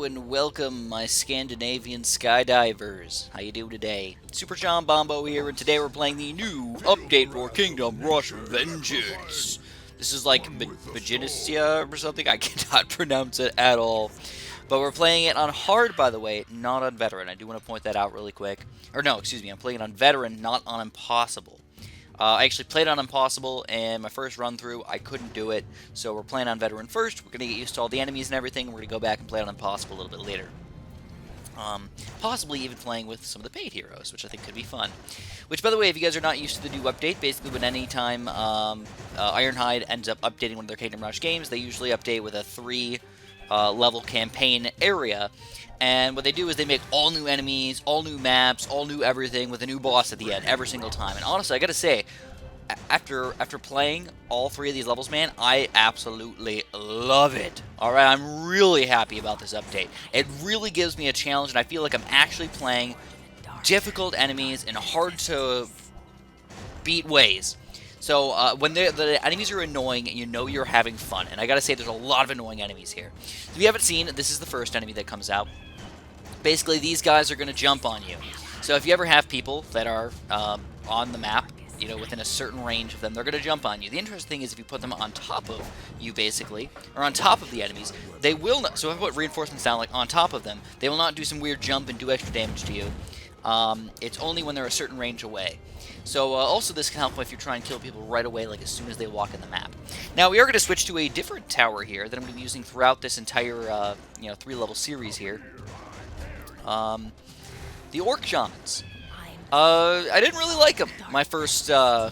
and welcome, my Scandinavian skydivers. How you doing today? Super John Bombo here, and today we're playing the new update for Kingdom Rush Vengeance. This is like Maginicia or something. I cannot pronounce it at all. But we're playing it on hard, by the way, not on veteran. I do want to point that out really quick. Or no, excuse me, I'm playing it on veteran, not on impossible. I actually played on Impossible, and my first run-through, I couldn't do it, so we're playing on Veteran first. We're going to get used to all the enemies and everything, and we're going to go back and play on Impossible a little bit later. Possibly even playing with some of the paid heroes, which I think could be fun. Which, by the way, if you guys are not used to the new update, basically when any time Ironhide ends up updating one of their Kingdom Rush games, they usually update with a 3-level campaign area. And what they do is they make all new enemies, all new maps, all new everything with a new boss at the end every single time. And honestly, I gotta say, after playing all 3 of these levels, man, I absolutely love it. Alright, I'm really happy about this update. It really gives me a challenge, and I feel like I'm actually playing difficult enemies in hard-to-beat ways. So, when the enemies are annoying, you know you're having fun. And I gotta say, there's a lot of annoying enemies here. If you haven't seen, this is the first enemy that comes out. Basically, these guys are going to jump on you. So if you ever have people that are on the map, you know, within a certain range of them, they're going to jump on you. The interesting thing is if you put them on top of you, basically, or on top of the enemies, they will not... So if I put reinforcements down, like, on top of them, they will not do some weird jump and do extra damage to you. It's only when they're a certain range away. So also this can help if you try and kill people right away, like as soon as they walk in the map. Now we are going to switch to a different tower here that I'm going to be using throughout this entire 3-level series here. The Orc Shamans. I didn't really like them my first run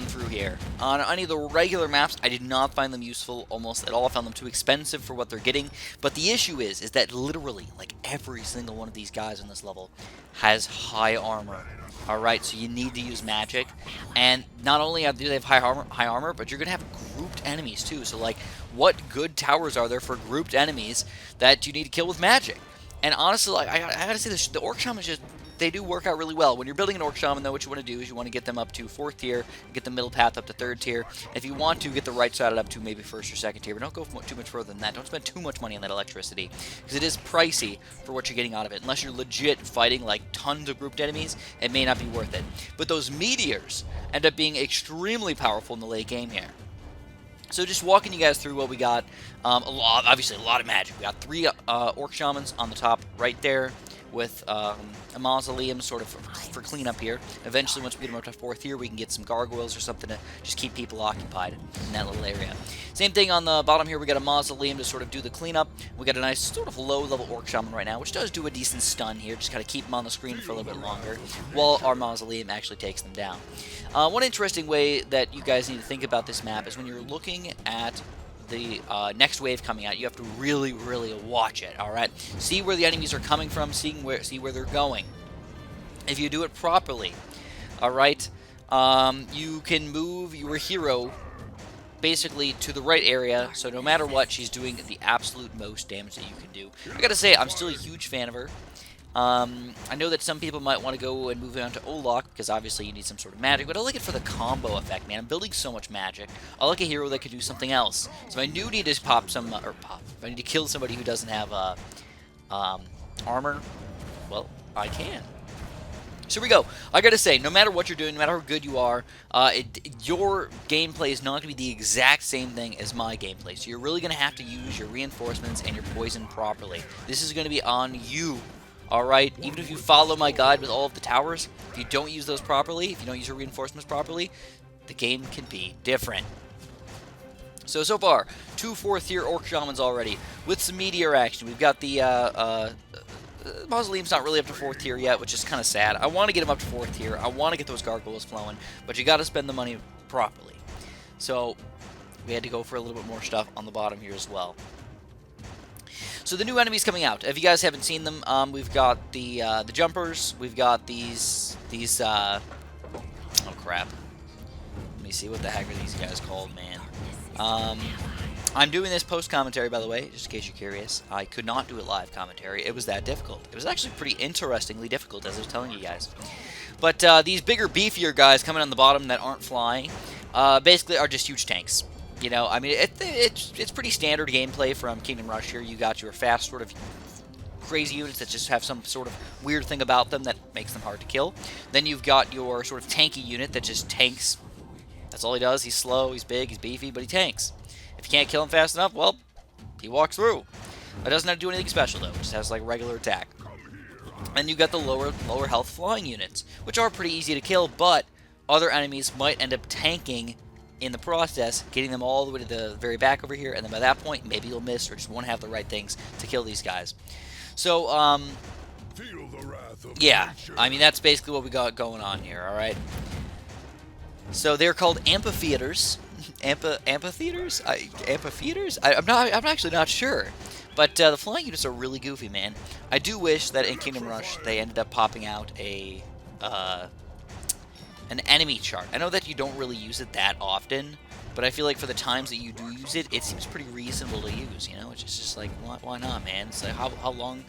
through here. On any of the regular maps, I did not find them useful almost at all. I found them too expensive for what they're getting. But the issue is that literally, like every single one of these guys on this level has high armor. Alright, so you need to use magic. And not only do they have high armor, but you're going to have grouped enemies too. So like, what good towers are there for grouped enemies that you need to kill with magic? And honestly, like, I gotta say, the Orc Shamans they do work out really well. When you're building an Orc Shaman, though, what you want to do is you want to get them up to 4th tier, get the middle path up to 3rd tier. And if you want to, get the right side up to maybe 1st or 2nd tier, but don't go too much further than that. Don't spend too much money on that electricity, because it is pricey for what you're getting out of it. Unless you're legit fighting, like, tons of grouped enemies, it may not be worth it. But those meteors end up being extremely powerful in the late game here. So just walking you guys through what we got, obviously a lot of magic. We got 3 Orc Shamans on the top right there with a mausoleum sort of for cleanup here. Eventually, once we get them up to 4th tier, we can get some gargoyles or something to just keep people occupied in that little area. Same thing on the bottom here, we got a mausoleum to sort of do the cleanup. We got a nice sort of low-level Orc Shaman right now, which does do a decent stun here, just kind of keep them on the screen for a little bit longer, while our mausoleum actually takes them down. One interesting way that you guys need to think about this map is when you're looking at the next wave coming out, you have to really, really watch it, alright? See where the enemies are coming from, see where they're going. If you do it properly, alright, you can move your hero basically to the right area, so no matter what, she's doing the absolute most damage that you can do. I gotta say, I'm still a huge fan of her. I know that some people might want to go and move on to Olok, because obviously you need some sort of magic, but I like it for the combo effect, man. I'm building so much magic. I like a hero that can do something else. So I do need to if I need to kill somebody who doesn't have armor, well, I can. So here we go. I gotta say, no matter what you're doing, no matter how good you are, your gameplay is not going to be the exact same thing as my gameplay. So you're really going to have to use your reinforcements and your poison properly. This is going to be on you. Alright, even if you follow my guide with all of the towers, if you don't use those properly, if you don't use your reinforcements properly, the game can be different. So far, 2 4th tier Orc Shamans already, with some meteor action. We've got the Mausoleum's not really up to 4th tier yet, which is kind of sad. I want to get him up to 4th tier, I want to get those gargoyles flowing, but you got to spend the money properly. So, we had to go for a little bit more stuff on the bottom here as well. So the new enemies coming out, if you guys haven't seen them, we've got the jumpers, we've got these oh crap, let me see, what the heck are these guys called, man. I'm doing this post-commentary, by the way, just in case you're curious. I could not do it live commentary, it was that difficult. It was actually pretty interestingly difficult, as I was telling you guys. But these bigger, beefier guys coming on the bottom that aren't flying, basically are just huge tanks. You know, I mean, it's pretty standard gameplay from Kingdom Rush here. You got your fast sort of crazy units that just have some sort of weird thing about them that makes them hard to kill. Then you've got your sort of tanky unit that just tanks. That's all he does. He's slow, he's big, he's beefy, but he tanks. If you can't kill him fast enough, well, he walks through. It doesn't have to do anything special, though. It just has, like, regular attack. And you got the lower health flying units, which are pretty easy to kill, but other enemies might end up tanking in the process, getting them all the way to the very back over here, and then by that point, maybe you'll miss or just won't have the right things to kill these guys. So, yeah, I mean, that's basically what we got going on here, alright? So they're called amphitheaters. Amphitheaters? Amphitheaters? I'm actually not sure. But the flying units are really goofy, man. I do wish that in Kingdom Rush they ended up popping out an enemy chart. I know that you don't really use it that often, but I feel like for the times that you do use it, it seems pretty reasonable to use, you know? It's just like, why not, man? It's like, how long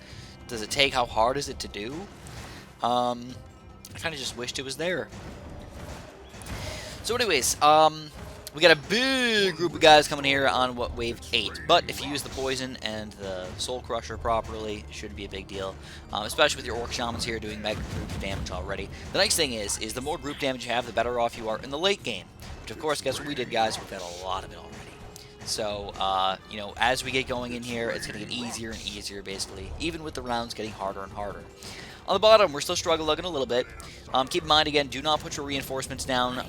does it take? How hard is it to do? I kind of just wished it was there. So anyways, we got a big group of guys coming here on wave 8, but if you use the poison and the soul crusher properly, it shouldn't be a big deal, especially with your Orc Shamans here doing mega group damage already. The nice thing is the more group damage you have, the better off you are in the late game, which of course, guess what we did, guys? We've got a lot of it already. So, you know, as we get going in here, it's going to get easier and easier, basically, even with the rounds getting harder and harder. On the bottom, we're still struggling a little bit. Keep in mind, again, do not put your reinforcements down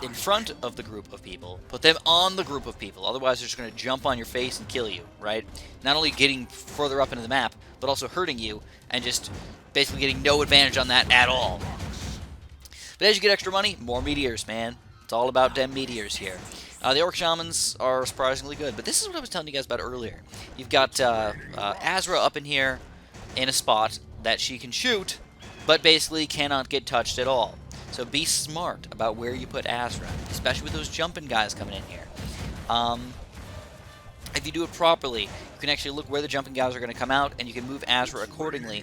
in front of the group of people. Put them on the group of people. Otherwise, they're just going to jump on your face and kill you, right? Not only getting further up into the map, but also hurting you and just basically getting no advantage on that at all. But as you get extra money, more meteors, man. It's all about them meteors here. The Orc Shamans are surprisingly good, but this is what I was telling you guys about earlier. You've got Azra up in here in a spot that she can shoot, but basically cannot get touched at all. So be smart about where you put Azra, especially with those jumping guys coming in here. If you do it properly, you can actually look where the jumping guys are going to come out, and you can move Azra accordingly,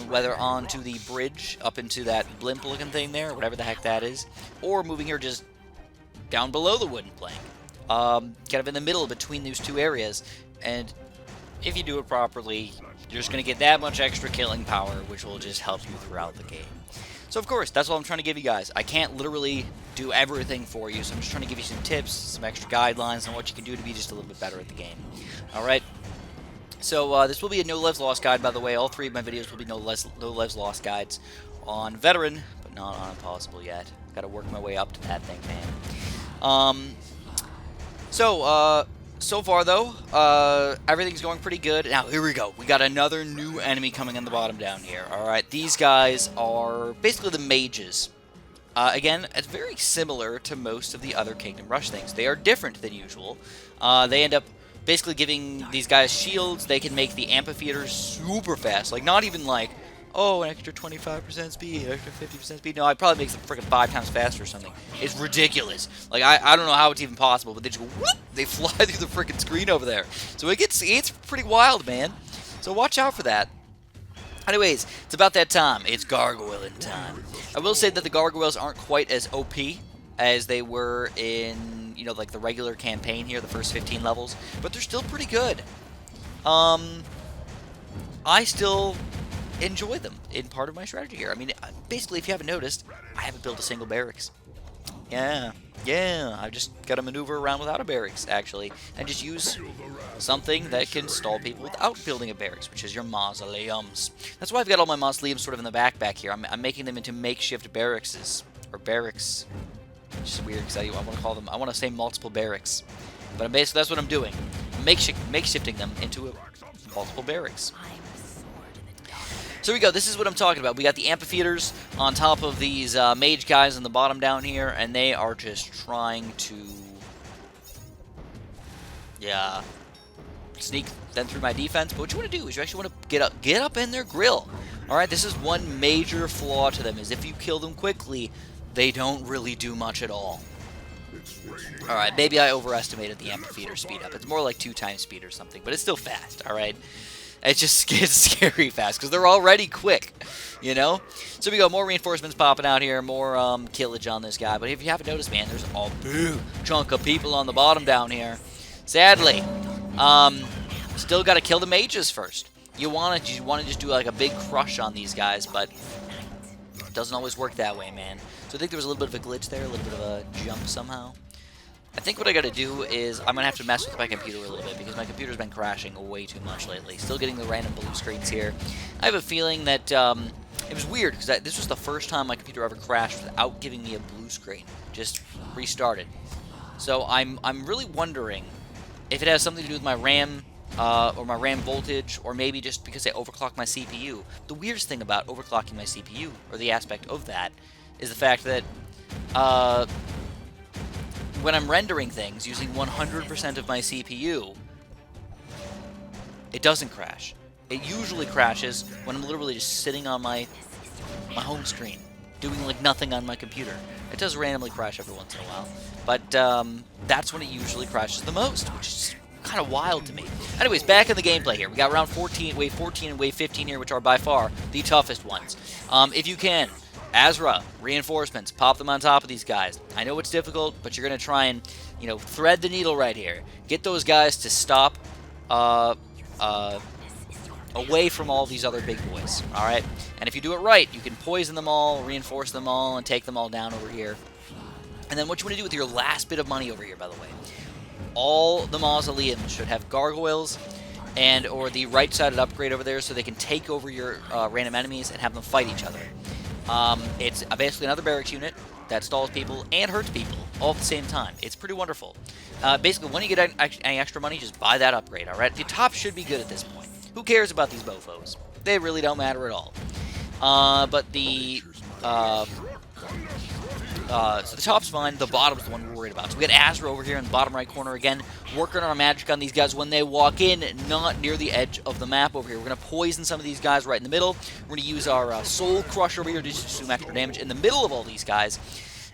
whether onto the bridge, up into that blimp-looking thing there, whatever the heck that is, or moving her just down below the wooden plank, kind of in the middle between those two areas. And if you do it properly, you're just going to get that much extra killing power, which will just help you throughout the game. So of course, that's what I'm trying to give you guys. I can't literally do everything for you, so I'm just trying to give you some tips, some extra guidelines on what you can do to be just a little bit better at the game. Alright? So this will be a No Lives Lost guide, by the way. All three of my videos will be No Lives Lost guides on Veteran, but not on Impossible yet. Got to work my way up to that thing, man. So far, though, everything's going pretty good. Now, here we go. We got another new enemy coming on the bottom down here. Alright, these guys are basically the mages. Again, it's very similar to most of the other Kingdom Rush things. They are different than usual. They end up basically giving these guys shields. They can make the amphitheaters super fast. Like, not even like, oh, an extra 25% speed, extra 50% speed. No, it probably makes them freaking 5 times faster or something. It's ridiculous. Like, I don't know how it's even possible, but they just go, whoop, they fly through the freaking screen over there. So it's pretty wild, man. So watch out for that. Anyways, it's about that time. It's gargoyling time. I will say that the gargoyles aren't quite as OP as they were in, you know, like the regular campaign here, the first 15 levels, but they're still pretty good. I still enjoy them in part of my strategy here. I mean, basically, if you haven't noticed, I haven't built a single barracks. Yeah, I've just got to maneuver around without a barracks, actually, and just use something that can stall people without building a barracks, which is your mausoleums. That's why I've got all my mausoleums sort of in the back here. I'm making them into makeshift barracks, or barracks. It's just weird because I want to call them, I want to say multiple barracks, but basically that's what I'm doing. I'm makeshifting them into multiple barracks. So here we go, this is what I'm talking about. We got the amphitheaters on top of these mage guys on the bottom down here, and they are just trying to, sneak them through my defense. But what you want to do is you actually want to get up in their grill. Alright, this is one major flaw to them, is if you kill them quickly, they don't really do much at all. Alright, maybe I overestimated the amphitheater speed up. It's more like 2 times speed or something, but it's still fast, alright? It just gets scary fast because they're already quick, you know? So we got more reinforcements popping out here, more killage on this guy. But if you haven't noticed, man, there's a big chunk of people on the bottom down here. Sadly, still got to kill the mages first. You want to just do like a big crush on these guys, but it doesn't always work that way, man. So I think there was a little bit of a glitch there, a little bit of a jump somehow. I think what I got to do is I'm going to have to mess with my computer a little bit because my computer's been crashing way too much lately. Still getting the random blue screens here. I have a feeling that it was weird because this was the first time my computer ever crashed without giving me a blue screen. Just restarted. So I'm really wondering if it has something to do with my RAM or my RAM voltage, or maybe just because I overclocked my CPU. The weirdest thing about overclocking my CPU, or the aspect of that, is the fact that when I'm rendering things using 100% of my CPU, it doesn't crash. It usually crashes when I'm literally just sitting on my home screen, doing like nothing on my computer. It does randomly crash every once in a while, but that's when it usually crashes the most, which is kind of wild to me. Anyways, back in the gameplay here. We got round 14, wave 14 and wave 15 here, which are by far the toughest ones. If you can, Azra, reinforcements, pop them on top of these guys. I know it's difficult, but you're going to try and, you know, thread the needle right here. Get those guys to stop away from all these other big boys, alright? And if you do it right, you can poison them all, reinforce them all, and take them all down over here. And then what you want to do with your last bit of money over here, by the way, all the mausoleums should have gargoyles and or the right-sided upgrade over there so they can take over your random enemies and have them fight each other. It's basically another barracks unit that stalls people and hurts people all at the same time. It's pretty wonderful. Basically, when you get any extra money, just buy that upgrade, alright? The top should be good at this point. Who cares about these mofos? They really don't matter at all. But the so the top's fine, the bottom's the one we're worried about. So we got Azra over here in the bottom right corner again, working on our magic on these guys when they walk in, not near the edge of the map over here. We're going to poison some of these guys right in the middle. We're going to use our Soul Crush over here to just do some extra damage in the middle of all these guys.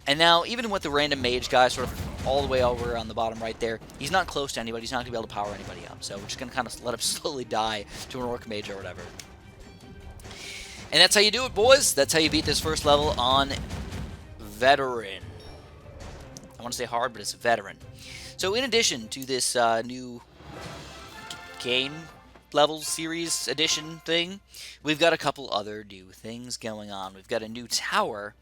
And now, even with the random mage guy sort of all the way over on the bottom right there, he's not close to anybody, he's not going to be able to power anybody up. So we're just going to kind of let him slowly die to an Orc Mage or whatever. And that's how you do it, boys. That's how you beat this first level on Veteran. I want to say hard, but it's Veteran. So in addition to this new game levels series edition thing, we've got a couple other new things going on. We've got a new tower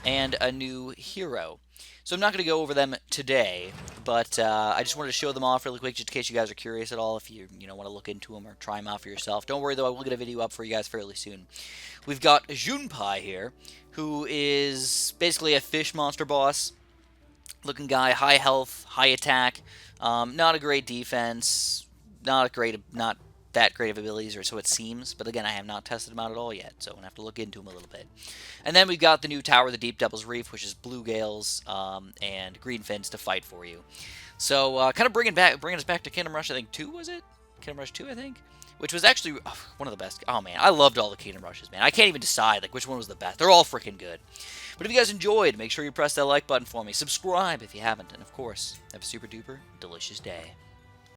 and a new hero. So I'm not going to go over them today, but I just wanted to show them off really quick just in case you guys are curious at all, if you want to look into them or try them out for yourself. Don't worry though, I will get a video up for you guys fairly soon. We've got Junpei here, who is basically a fish monster boss looking guy, high health, high attack, not a great defense, not that great of abilities, or so it seems, but again, I have not tested him out at all yet, so I'm going to have to look into him a little bit. And then we've got the new tower, the Deep Devil's Reef, which is blue gales and green fins to fight for you. So, kind of bringing us back to Kingdom Rush, I think 2, was it? Kingdom Rush 2, I think? Which was actually one of the best. Oh, man, I loved all the Kingdom Rushes, man. I can't even decide, like, which one was the best. They're all freaking good. But if you guys enjoyed, make sure you press that like button for me. Subscribe if you haven't. And, of course, have a super duper delicious day.